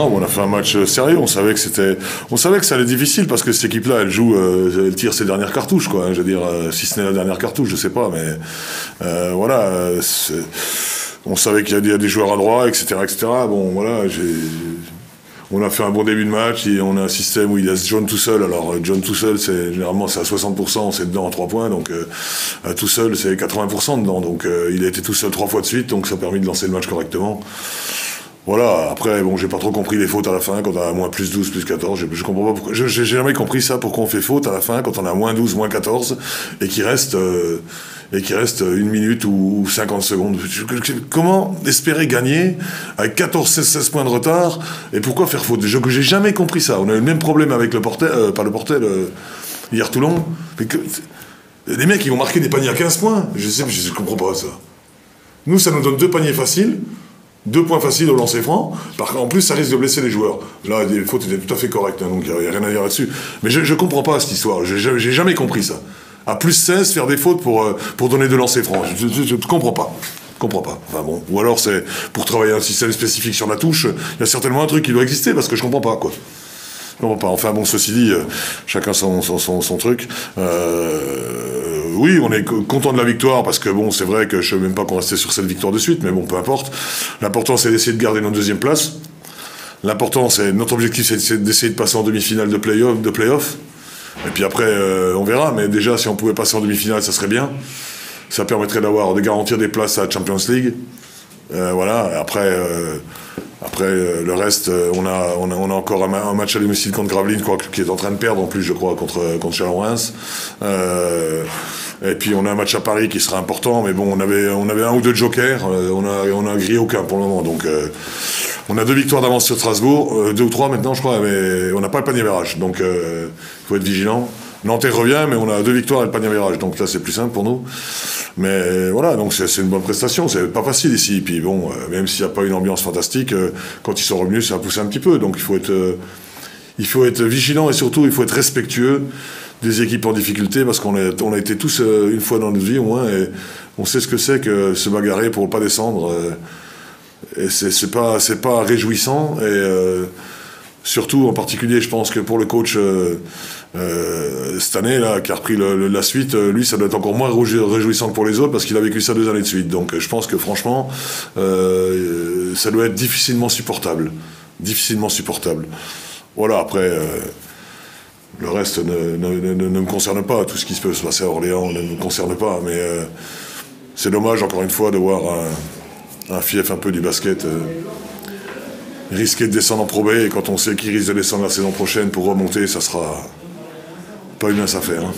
Non, on a fait un match sérieux. On savait que ça allait être difficile parce que cette équipe-là, elle tire ses dernières cartouches, quoi. Je veux dire, si ce n'est la dernière cartouche, je sais pas, mais voilà. On savait qu'il y a des joueurs à droite, etc., etc. Bon, voilà. On a fait un bon début de match et on a un système où il laisse John tout seul. Alors John tout seul, généralement c'est à 60%, c'est dedans en 3 points, donc tout seul c'est 80% dedans. Donc il a été tout seul 3 fois de suite, donc ça a permis de lancer le match correctement. Voilà, après, bon, j'ai pas trop compris les fautes à la fin, quand on a moins plus 12, plus 14, je comprends pas pourquoi. J'ai jamais compris ça, pourquoi on fait faute à la fin, quand on a moins 12, moins 14, et qu'il reste 1 minute ou 50 secondes. Comment espérer gagner avec 14, 16 points de retard, et pourquoi faire faute? J'ai jamais compris ça. On a eu le même problème avec le Portel, hier Toulon. Les mecs, ils vont marquer des paniers à 15 points. Je comprends pas ça. Nous, ça nous donne 2 paniers faciles. 2 points faciles au lancer franc. En plus, ça risque de blesser les joueurs. Là, les fautes étaient tout à fait correctes, hein, donc il n'y a rien à dire là-dessus. Mais je comprends pas cette histoire. J'ai jamais compris ça. À plus 16, faire des fautes pour donner 2 lancers francs. Je ne comprends pas. Enfin bon. Ou alors, c'est pour travailler un système spécifique sur la touche. Il y a certainement un truc qui doit exister parce que je comprends pas, quoi. Je comprends pas. Enfin bon, ceci dit, chacun son truc. Oui, on est content de la victoire parce que bon, c'est vrai que je ne sais même pas qu'on restait sur cette victoire de suite, mais bon, peu importe. L'important, c'est d'essayer de garder notre 2e place. Notre objectif, c'est d'essayer de passer en demi-finale de play-off. Et puis après, on verra. Mais déjà, si on pouvait passer en demi-finale, ça serait bien. Ça permettrait de garantir des places à la Champions League. Voilà. Après, le reste, on a encore un match à domicile contre Gravelines, qui est en train de perdre en plus, je crois, contre Châlons-Reims. Et puis on a un match à Paris qui sera important, mais bon, on avait 1 ou 2 jokers, on a grillé aucun pour le moment. Donc on a 2 victoires d'avance sur Strasbourg, 2 ou 3 maintenant, je crois, mais on n'a pas le panier virage. Donc il faut être vigilant. Nanterre revient, mais on a 2 victoires et le panier virage. Donc là, c'est plus simple pour nous. Mais voilà, donc c'est une bonne prestation. C'est pas facile ici. Puis bon, même s'il n'y a pas une ambiance fantastique, quand ils sont revenus, ça a poussé un petit peu. Donc il faut être vigilant et surtout, il faut être respectueux des équipes en difficulté parce qu'on a été tous une fois dans notre vie au moins et on sait ce que c'est que se bagarrer pour ne pas descendre. Et c'est pas réjouissant. Et surtout, en particulier, je pense que pour le coach cette année là, qui a repris la suite, lui, ça doit être encore moins réjouissant que pour les autres parce qu'il a vécu ça 2 années de suite. Donc, je pense que franchement, ça doit être difficilement supportable. Voilà. Après, le reste ne me concerne pas. Tout ce qui peut se passer à Orléans ne me concerne pas. Mais c'est dommage, encore une fois, de voir un fief un peu du basket risquer de descendre en Pro B, et quand on sait qu'il risque de descendre la saison prochaine pour remonter, ça sera pas une mince affaire. Hein.